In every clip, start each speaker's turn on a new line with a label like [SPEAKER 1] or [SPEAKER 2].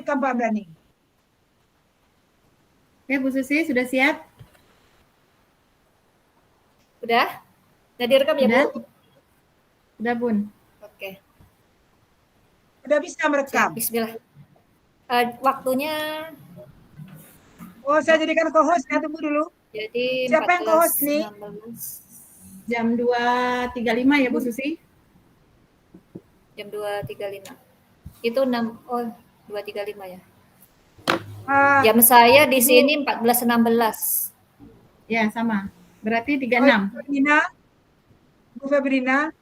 [SPEAKER 1] direkam Pak Amdani.
[SPEAKER 2] Oke, Bu Susi sudah siap?
[SPEAKER 3] Udah? Udah direkam ya,
[SPEAKER 2] Udah?
[SPEAKER 3] Bu?
[SPEAKER 2] Udah, Bun.
[SPEAKER 3] Oke.
[SPEAKER 1] Udah bisa merekam.
[SPEAKER 3] Bismillah. Waktunya.
[SPEAKER 1] Oh, saya jadikan co-host ya, tunggu dulu.
[SPEAKER 3] Jadi
[SPEAKER 1] siapa yang co-host ini?
[SPEAKER 3] 16.
[SPEAKER 2] Jam 2.35 ya, Bu Susi?
[SPEAKER 3] Jam 2.35. Itu 6, 2.35 ya. Jam saya di sini 14.16.
[SPEAKER 2] Ya, sama. Berarti 36.
[SPEAKER 1] Bu Febrina.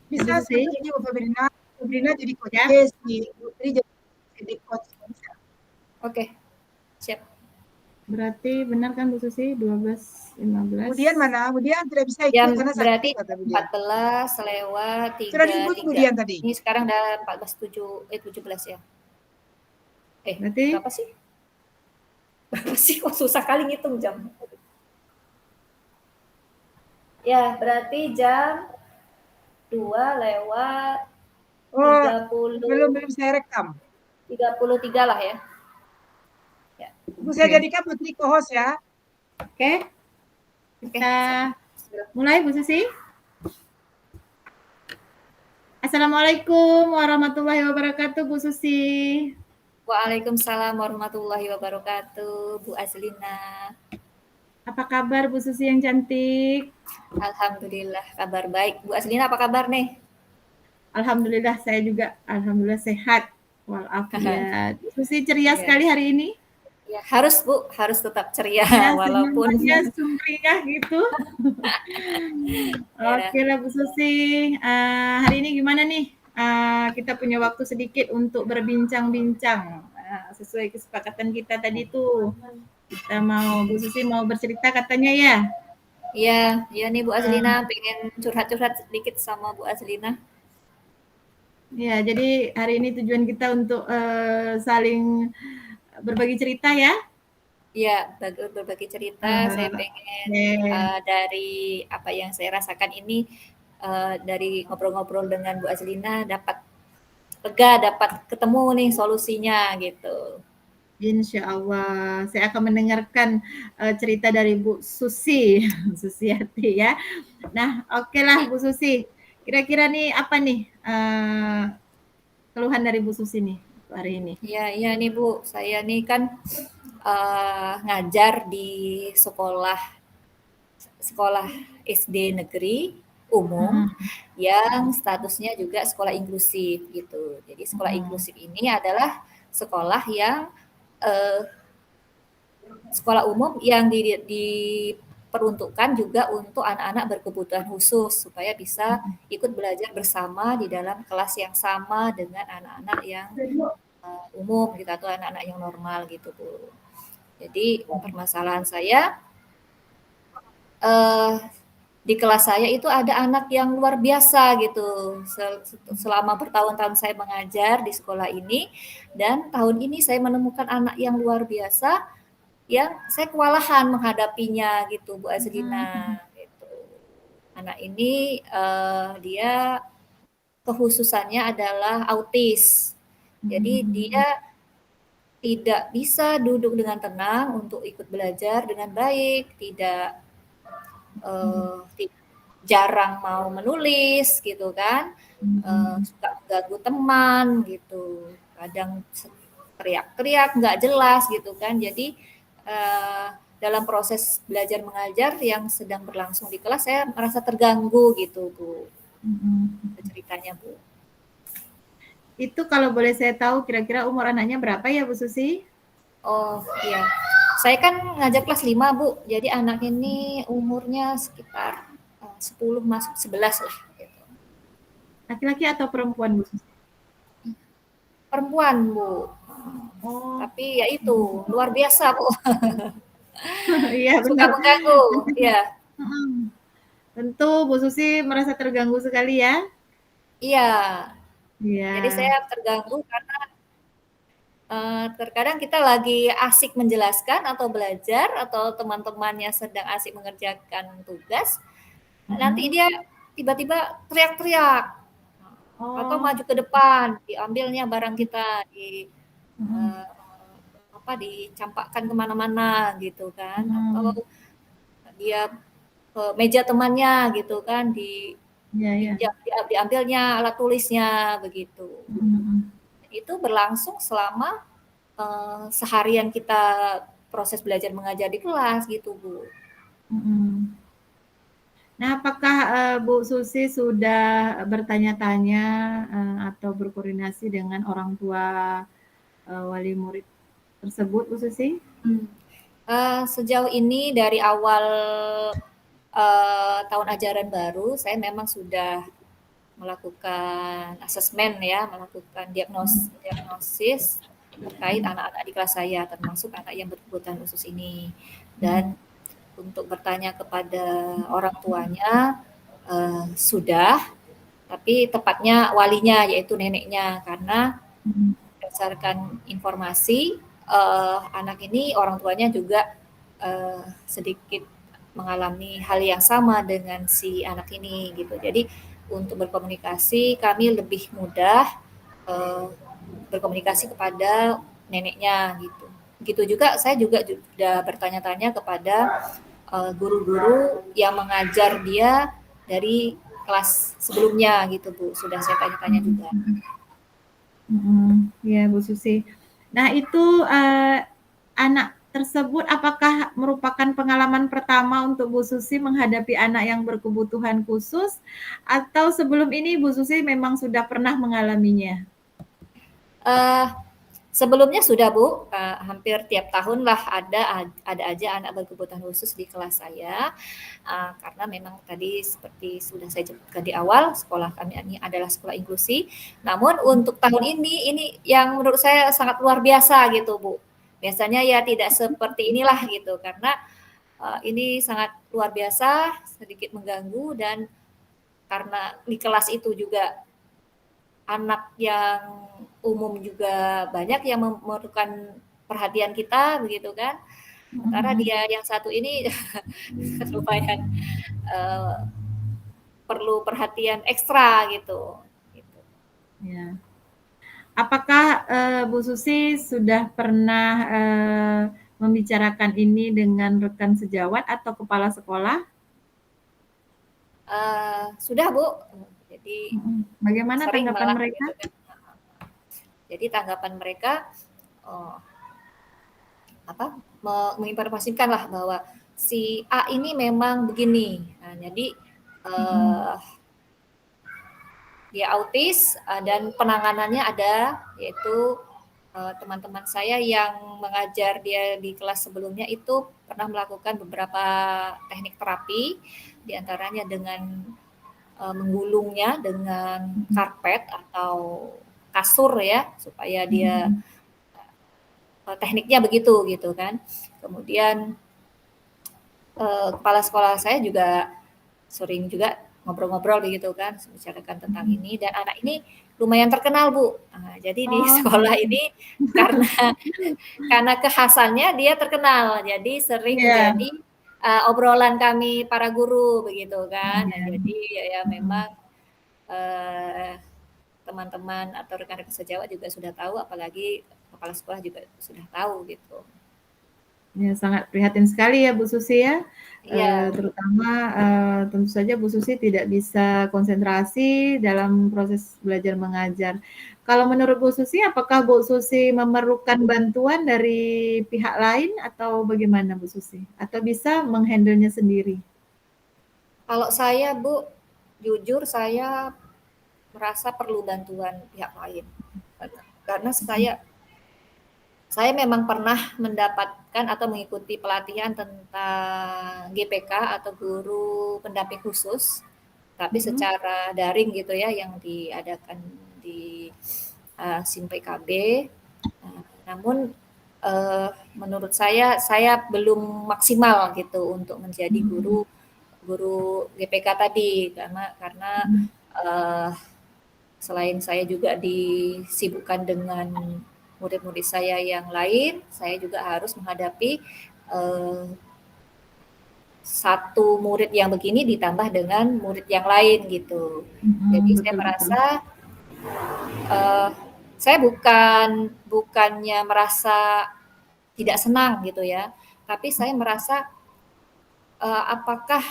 [SPEAKER 1] Bisa jadi Bu Febrina. Febrina jadi coach ya? Putri jadi coach.
[SPEAKER 3] Oke. Siap.
[SPEAKER 2] Berarti benar kan Bu Susi? 12.15.
[SPEAKER 1] Kemudian mana? Kemudian tidak bisa ikut
[SPEAKER 3] Jam
[SPEAKER 1] karena
[SPEAKER 3] berarti
[SPEAKER 1] sakit.
[SPEAKER 3] 14 lewat 3.
[SPEAKER 1] Sudah disebut kemudian tadi.
[SPEAKER 3] Ini sekarang udah 17 ya.
[SPEAKER 2] Berarti
[SPEAKER 3] berapa sih? Berapa sih? Kok susah kali ngitung jam. Ya, berarti jam 2 lewat 30.
[SPEAKER 1] Belum saya rekam.
[SPEAKER 3] 33 lah ya.
[SPEAKER 1] Saya jadikan Putri co-host ya.
[SPEAKER 2] Oke. Kita mulai Bu Susi. Assalamualaikum warahmatullahi wabarakatuh Bu Susi.
[SPEAKER 3] Waalaikumsalam warahmatullahi wabarakatuh Bu Azlina.
[SPEAKER 2] Apa kabar Bu Susi yang cantik?
[SPEAKER 3] Alhamdulillah kabar baik. Bu Azlina apa kabar nih?
[SPEAKER 2] Alhamdulillah saya juga alhamdulillah sehat walafiat. Bu Susi ceria sekali hari ini.
[SPEAKER 3] Ya, harus Bu, harus tetap ceria walaupun
[SPEAKER 2] sumringah gitu. Oke lah Bu Susi. Hari ini gimana nih? Kita punya waktu sedikit untuk berbincang-bincang. Sesuai kesepakatan kita tadi tuh. Kita Bu Susi mau bercerita katanya ya?
[SPEAKER 3] Iya nih Bu Azlina pengen curhat-curhat sedikit sama Bu Azlina.
[SPEAKER 2] Ya, jadi hari ini tujuan kita untuk saling berbagi cerita ya?
[SPEAKER 3] Iya, berbagi cerita. Saya pengen dari apa yang saya rasakan ini, dari ngobrol-ngobrol dengan Bu Azlina dapat lega, dapat ketemu nih solusinya gitu.
[SPEAKER 2] Insya Allah, saya akan mendengarkan cerita dari Bu Susi, Susiati ya. Nah, oke lah Bu Susi. Kira-kira nih apa nih keluhan dari Bu Susi nih hari ini?
[SPEAKER 3] Iya nih Bu, saya nih kan ngajar di sekolah SD negeri umum yang statusnya juga sekolah inklusif gitu. Jadi sekolah inklusif ini adalah sekolah yang sekolah umum yang diperuntukkan juga untuk anak-anak berkebutuhan khusus supaya bisa ikut belajar bersama di dalam kelas yang sama dengan anak-anak yang umum gitu atau anak-anak yang normal gitu Bu. Jadi permasalahan saya di kelas saya itu ada anak yang luar biasa gitu. Selama bertahun-tahun saya mengajar di sekolah ini dan tahun ini saya menemukan anak yang luar biasa yang saya kewalahan menghadapinya gitu Bu Azlina gitu. Anak ini dia kekhususannya adalah autis. Jadi dia tidak bisa duduk dengan tenang untuk ikut belajar dengan baik, tidak jarang mau menulis gitu kan, suka mengganggu teman gitu, kadang teriak-teriak nggak jelas gitu kan. Jadi dalam proses belajar mengajar yang sedang berlangsung di kelas saya merasa terganggu gitu Bu. Ceritanya Bu.
[SPEAKER 2] Itu kalau boleh saya tahu kira-kira umur anaknya berapa ya Bu Susi?
[SPEAKER 3] Oh iya, saya kan ngajar kelas 5 Bu, jadi anak ini umurnya sekitar 10 masuk 11 lah gitu.
[SPEAKER 2] Laki-laki atau perempuan Bu Susi?
[SPEAKER 3] Perempuan Bu. Tapi ya itu luar biasa Bu.
[SPEAKER 2] Iya
[SPEAKER 3] Suka mengganggu, ya.
[SPEAKER 2] Tentu Bu Susi merasa terganggu sekali ya?
[SPEAKER 3] Iya.
[SPEAKER 2] Iya.
[SPEAKER 3] Jadi saya terganggu karena terkadang kita lagi asik menjelaskan atau belajar atau teman-temannya sedang asik mengerjakan tugas, nanti dia tiba-tiba teriak-teriak. atau
[SPEAKER 2] Oh.
[SPEAKER 3] maju ke depan, diambilnya barang kita,
[SPEAKER 2] Mm-mm.
[SPEAKER 3] dicampakkan kemana-mana gitu kan, atau
[SPEAKER 2] Mm.
[SPEAKER 3] dia ke meja temannya gitu kan,
[SPEAKER 2] Iya, iya.
[SPEAKER 3] diambilnya alat tulisnya begitu.
[SPEAKER 2] Mm-mm.
[SPEAKER 3] Itu berlangsung selama seharian kita proses belajar mengajar di kelas gitu Bu.
[SPEAKER 2] Mm-mm. Nah, apakah Bu Susi sudah bertanya-tanya atau berkoordinasi dengan orang tua wali murid tersebut, Bu Susi?
[SPEAKER 3] Sejauh ini dari awal tahun ajaran baru, saya memang sudah melakukan asesmen ya, melakukan diagnosis terkait anak-anak di kelas saya, termasuk anak yang berkebutuhan khusus ini. Dan untuk bertanya kepada orang tuanya sudah, tapi tepatnya walinya yaitu neneknya, karena berdasarkan informasi anak ini orang tuanya juga sedikit mengalami hal yang sama dengan si anak ini gitu. Jadi untuk berkomunikasi kami lebih mudah berkomunikasi kepada neneknya gitu. Begitu juga saya juga sudah bertanya-tanya kepada guru-guru yang mengajar dia dari kelas sebelumnya gitu Bu. Sudah saya tanya-tanya juga.
[SPEAKER 2] Ya, Bu Susi. Nah, itu anak tersebut apakah merupakan pengalaman pertama untuk Bu Susi menghadapi anak yang berkebutuhan khusus atau sebelum ini Bu Susi memang sudah pernah mengalaminya?
[SPEAKER 3] Sebelumnya sudah Bu, hampir tiap tahun lah ada aja anak berkebutuhan khusus di kelas saya, karena memang tadi seperti sudah saya sebutkan di awal, sekolah kami ini adalah sekolah inklusi. Namun untuk tahun ini yang menurut saya sangat luar biasa gitu Bu. Biasanya ya tidak seperti inilah gitu, karena ini sangat luar biasa, sedikit mengganggu, dan karena di kelas itu juga anak yang umum juga banyak yang memerlukan perhatian kita begitu kan. Sementara dia yang satu ini lumayan perlu perhatian ekstra gitu.
[SPEAKER 2] Ya. Apakah Bu Susi sudah pernah membicarakan ini dengan rekan sejawat atau kepala sekolah?
[SPEAKER 3] Sudah Bu, jadi
[SPEAKER 2] Bagaimana
[SPEAKER 3] sering
[SPEAKER 2] tanggapan
[SPEAKER 3] malah
[SPEAKER 2] mereka?
[SPEAKER 3] gitu kan. Jadi tanggapan mereka menginformasikan lah bahwa si A ini memang begini. Nah, jadi dia autis dan penanganannya ada, yaitu teman-teman saya yang mengajar dia di kelas sebelumnya itu pernah melakukan beberapa teknik terapi, diantaranya dengan menggulungnya dengan karpet atau kasur ya, supaya dia tekniknya begitu gitu kan. Kemudian kepala sekolah saya juga sering juga ngobrol-ngobrol begitu kan, membicarakan tentang ini, dan anak ini lumayan terkenal Bu. Jadi di sekolah ini karena kekhasannya dia terkenal, jadi sering
[SPEAKER 2] Iya.
[SPEAKER 3] menjadi obrolan kami para guru begitu kan. Nah, jadi ya memang teman-teman atau rekan-rekan sejawat juga sudah tahu, apalagi kepala sekolah juga sudah tahu gitu.
[SPEAKER 2] Ya, sangat prihatin sekali ya Bu Susi ya.
[SPEAKER 3] Iya.
[SPEAKER 2] Terutama tentu saja Bu Susi tidak bisa konsentrasi dalam proses belajar mengajar. Kalau menurut Bu Susi, apakah Bu Susi memerlukan bantuan dari pihak lain atau bagaimana Bu Susi? Atau bisa menghandle-nya sendiri?
[SPEAKER 3] Kalau saya Bu, jujur saya merasa perlu bantuan pihak lain. Karena saya memang pernah mendapatkan atau mengikuti pelatihan tentang GPK atau guru pendamping khusus, tapi secara daring gitu ya, yang diadakan di SIM PKB. Namun menurut saya belum maksimal gitu untuk menjadi guru GPK tadi, karena selain saya juga disibukkan dengan murid-murid saya yang lain, saya juga harus menghadapi satu murid yang begini ditambah dengan murid yang lain gitu. Jadi saya merasa uh, saya bukannya merasa tidak senang gitu ya, tapi saya merasa apakah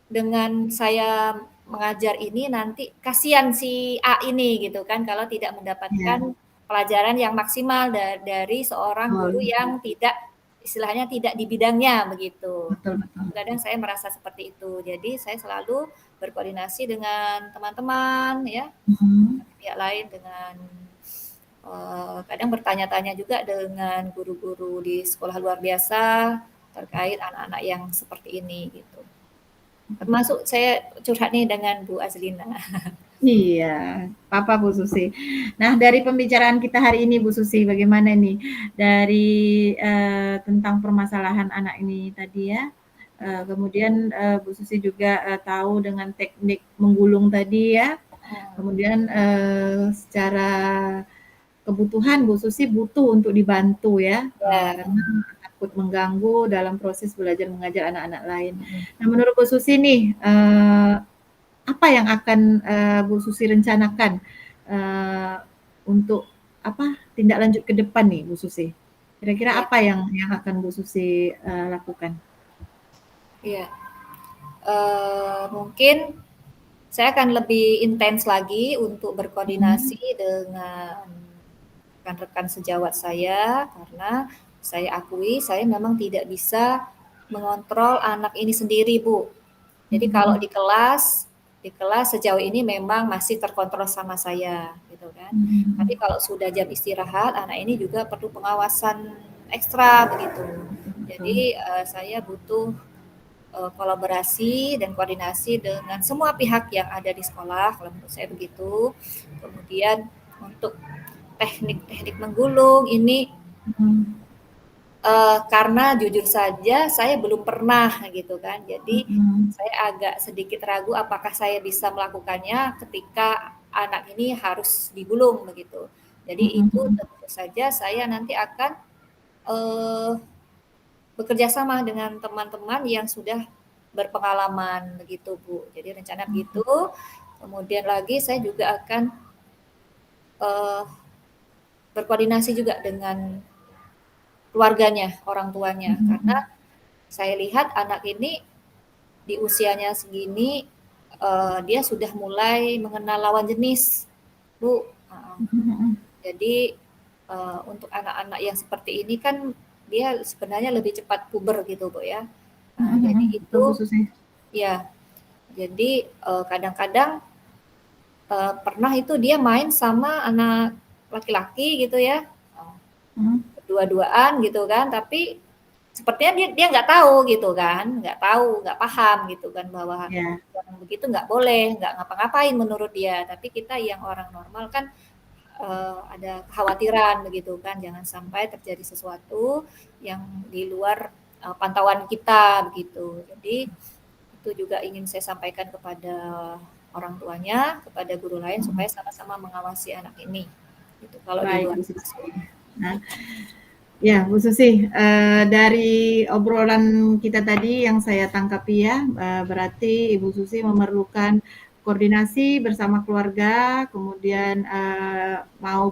[SPEAKER 3] dengan saya mengajar ini nanti kasihan si A ini gitu kan kalau tidak
[SPEAKER 2] Ya,
[SPEAKER 3] mendapatkan pelajaran yang maksimal dari seorang guru
[SPEAKER 2] betul,
[SPEAKER 3] yang tidak istilahnya tidak di bidangnya begitu.
[SPEAKER 2] betul, betul.
[SPEAKER 3] Kadang saya merasa seperti itu. Jadi saya selalu berkoordinasi dengan teman-teman ya,
[SPEAKER 2] Mhm.
[SPEAKER 3] pihak lain dengan kadang bertanya-tanya juga dengan guru-guru di sekolah luar biasa terkait anak-anak yang seperti ini gitu. Termasuk saya curhat nih dengan Bu Azlina.
[SPEAKER 2] Iya, Papa Bu Susi. Nah, dari pembicaraan kita hari ini Bu Susi, bagaimana nih dari tentang permasalahan anak ini tadi ya. Kemudian Bu Susi juga tahu dengan teknik menggulung tadi ya. Kemudian secara kebutuhan Bu Susi butuh untuk dibantu ya,
[SPEAKER 3] Ya,
[SPEAKER 2] karena takut mengganggu dalam proses belajar mengajar anak-anak lain. Nah, menurut Bu Susi nih, apa yang akan Bu Susi rencanakan untuk apa tindak lanjut ke depan nih Bu Susi? Kira-kira
[SPEAKER 3] ya,
[SPEAKER 2] apa yang akan Bu Susi lakukan?
[SPEAKER 3] ya. Mungkin saya akan lebih intens lagi untuk
[SPEAKER 2] Mhm.
[SPEAKER 3] berkoordinasi dengan rekan-rekan sejawat saya karena saya akui saya memang tidak bisa mengontrol anak ini sendiri, Bu. Jadi kalau
[SPEAKER 2] Mhm.
[SPEAKER 3] di kelas sejauh ini memang masih terkontrol sama saya, gitu kan. Tapi
[SPEAKER 2] Mhm.
[SPEAKER 3] kalau sudah jam istirahat, anak ini juga perlu pengawasan ekstra begitu.
[SPEAKER 2] Betul.
[SPEAKER 3] Jadi saya butuh kolaborasi dan koordinasi dengan semua pihak yang ada di sekolah, kalau menurut saya begitu. Kemudian untuk teknik-teknik menggulung ini
[SPEAKER 2] Mhm.
[SPEAKER 3] karena jujur saja saya belum pernah gitu kan. Jadi
[SPEAKER 2] Mhm.
[SPEAKER 3] saya agak sedikit ragu apakah saya bisa melakukannya ketika anak ini harus digulung begitu. Jadi itu
[SPEAKER 2] Mhm.
[SPEAKER 3] tentu saja saya nanti akan eh, bekerja sama dengan teman-teman yang sudah berpengalaman begitu Bu. Jadi rencana begitu. Kemudian lagi saya juga akan eh, berkoordinasi juga dengan keluarganya, orang tuanya, karena
[SPEAKER 2] Mhm.
[SPEAKER 3] saya lihat anak ini di usianya segini dia sudah mulai mengenal lawan jenis, Bu.
[SPEAKER 2] Mhm.
[SPEAKER 3] Jadi untuk anak-anak yang seperti ini kan dia sebenarnya lebih cepat puber gitu, Bu ya. Jadi
[SPEAKER 2] Mhm. Betul
[SPEAKER 3] itu
[SPEAKER 2] Bu Susi.
[SPEAKER 3] ya, jadi kadang-kadang pernah itu dia main sama anak laki-laki gitu ya,
[SPEAKER 2] Mhm.
[SPEAKER 3] berdua-duaan gitu kan, tapi sepertinya dia dia nggak tahu gitu kan, nggak tahu, nggak paham gitu kan bahwa
[SPEAKER 2] Ya.
[SPEAKER 3] yang begitu nggak boleh, nggak ngapa-ngapain menurut dia. Tapi kita yang orang normal kan ada kekhawatiran begitu kan, jangan sampai terjadi sesuatu yang di luar pantauan kita begitu. Jadi itu juga ingin saya sampaikan kepada orang tuanya, kepada guru lain supaya
[SPEAKER 2] Mhm.
[SPEAKER 3] sama-sama mengawasi anak ini. Gitu. Kalau di
[SPEAKER 2] Baik
[SPEAKER 3] luar
[SPEAKER 2] Bu Susi.
[SPEAKER 3] sekolah.
[SPEAKER 2] Nah, ya, Bu Susi, dari obrolan kita tadi yang saya tangkapi ya, berarti Ibu Susi memerlukan koordinasi bersama keluarga, kemudian mau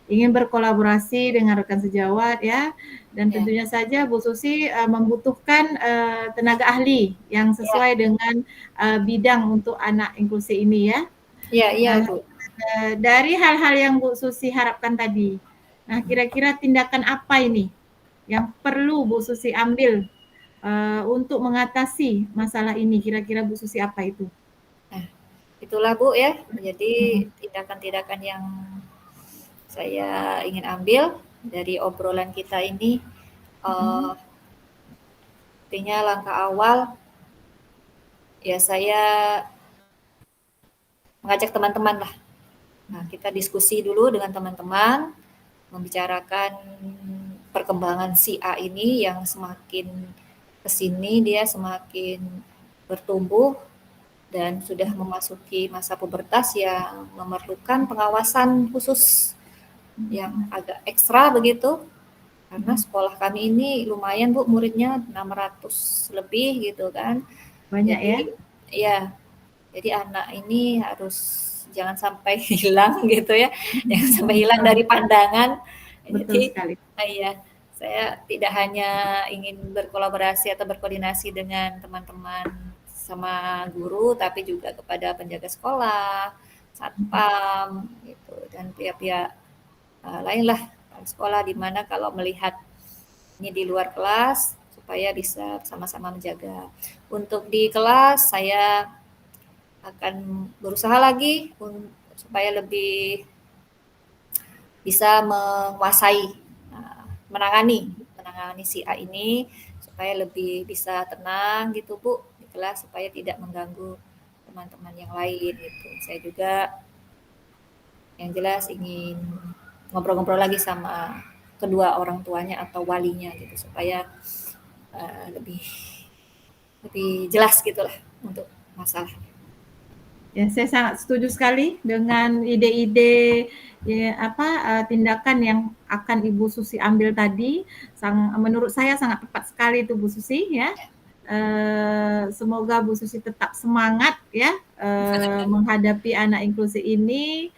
[SPEAKER 2] ingin berkolaborasi dengan rekan sejawat ya, dan
[SPEAKER 3] Ya,
[SPEAKER 2] tentunya saja Bu Susi membutuhkan tenaga ahli yang
[SPEAKER 3] ya,
[SPEAKER 2] sesuai dengan bidang untuk anak inklusi ini ya.
[SPEAKER 3] ya, iya
[SPEAKER 2] Nah,
[SPEAKER 3] Bu.
[SPEAKER 2] dari hal-hal yang Bu Susi harapkan tadi, nah kira-kira tindakan apa ini yang perlu Bu Susi ambil untuk mengatasi masalah ini? Kira-kira Bu Susi apa itu?
[SPEAKER 3] Nah, itulah Bu ya. Jadi
[SPEAKER 2] Mhm.
[SPEAKER 3] tindakan-tindakan yang saya ingin ambil dari obrolan kita ini,
[SPEAKER 2] Mhm.
[SPEAKER 3] uh, artinya langkah awal ya saya mengajak teman-teman lah. Nah, kita diskusi dulu dengan teman-teman, membicarakan perkembangan si A ini yang semakin kesini dia semakin bertumbuh dan sudah memasuki masa pubertas yang memerlukan pengawasan khusus yang
[SPEAKER 2] Mhm.
[SPEAKER 3] agak ekstra begitu. Karena
[SPEAKER 2] Mhm.
[SPEAKER 3] sekolah kami ini lumayan Bu, muridnya 600 lebih gitu kan.
[SPEAKER 2] Banyak ya?
[SPEAKER 3] Jadi ya, jadi anak ini harus jangan sampai hilang gitu ya, jangan sampai hilang dari pandangan.
[SPEAKER 2] Betul
[SPEAKER 3] Jadi,
[SPEAKER 2] sekali.
[SPEAKER 3] iya, saya tidak hanya ingin berkolaborasi atau berkoordinasi dengan teman-teman sama guru, tapi juga kepada penjaga sekolah, satpam, gitu, dan pihak-pihak lain lah sekolah, di mana kalau melihat ini di luar kelas supaya bisa sama-sama menjaga. Untuk di kelas saya akan berusaha lagi supaya lebih bisa menguasai menangani si A ini supaya lebih bisa tenang gitu Bu di kelas, supaya tidak mengganggu teman-teman yang lain gitu. Saya juga yang jelas ingin ngobrol-ngobrol lagi sama kedua orang tuanya atau walinya gitu, supaya lebih jelas gitulah untuk masalah.
[SPEAKER 2] Ya, saya sangat setuju sekali dengan ide-ide tindakan yang akan Ibu Susi ambil tadi. Menurut saya sangat tepat sekali itu Bu Susi ya. Semoga Bu Susi tetap semangat ya menghadapi anak inklusi ini.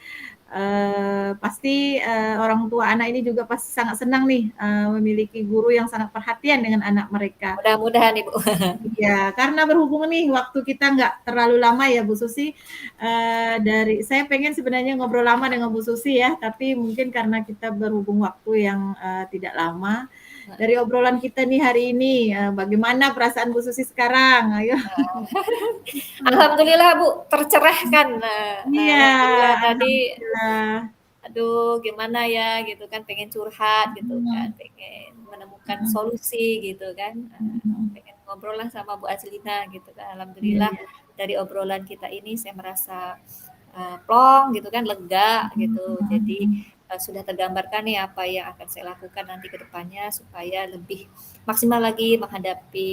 [SPEAKER 2] Pasti orang tua anak ini juga pasti sangat senang nih memiliki guru yang sangat perhatian dengan anak mereka.
[SPEAKER 3] Mudah-mudahan Ibu.
[SPEAKER 2] Iya, karena berhubung nih waktu kita nggak terlalu lama ya Bu Susi. Saya pengen sebenarnya ngobrol lama dengan Bu Susi ya, tapi mungkin karena kita berhubung waktu yang tidak lama. Dari obrolan kita nih hari ini, bagaimana perasaan Bu Susi sekarang? Ayo.
[SPEAKER 3] Alhamdulillah Bu, tercerahkan.
[SPEAKER 2] Iya,
[SPEAKER 3] Alhamdulillah tadi,
[SPEAKER 2] alhamdulillah.
[SPEAKER 3] aduh gimana ya gitu kan, pengen curhat gitu kan, pengen menemukan solusi gitu kan, pengen ngobrol lah sama Bu Azlina gitu kan. Alhamdulillah dari obrolan kita ini saya merasa plong gitu kan, lega gitu. Jadi sudah tergambarkan nih apa yang akan saya lakukan nanti ke depannya supaya lebih maksimal lagi menghadapi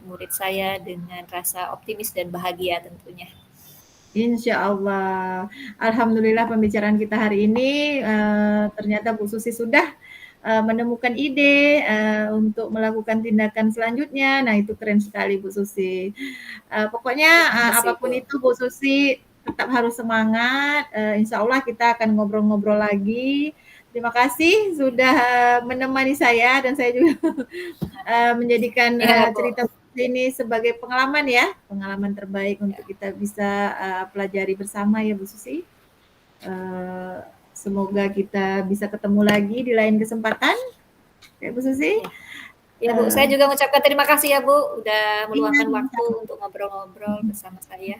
[SPEAKER 3] murid saya dengan rasa optimis dan bahagia tentunya.
[SPEAKER 2] Insya Allah. Alhamdulillah pembicaraan kita hari ini ternyata Bu Susi sudah menemukan ide untuk melakukan tindakan selanjutnya. Nah, itu keren sekali Bu Susi. Pokoknya apapun itu Bu Susi tetap harus semangat. Insya Allah kita akan ngobrol-ngobrol lagi. Terima kasih sudah menemani saya, dan saya juga menjadikan cerita ini sebagai pengalaman ya, pengalaman terbaik untuk kita bisa pelajari bersama ya Bu Susi. Semoga kita bisa ketemu lagi di lain kesempatan ya Bu Susi.
[SPEAKER 3] Ya Bu, saya juga mengucapkan terima kasih ya Bu, udah meluangkan waktu untuk ngobrol-ngobrol bersama saya.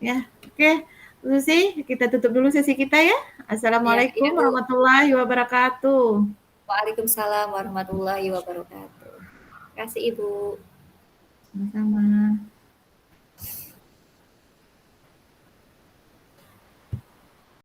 [SPEAKER 2] Ya, oke. Bu Susi, kita tutup dulu sesi kita ya. Assalamualaikum warahmatullahi wabarakatuh.
[SPEAKER 3] Waalaikumsalam warahmatullahi wabarakatuh. Terima kasih Ibu.
[SPEAKER 2] Sama-sama.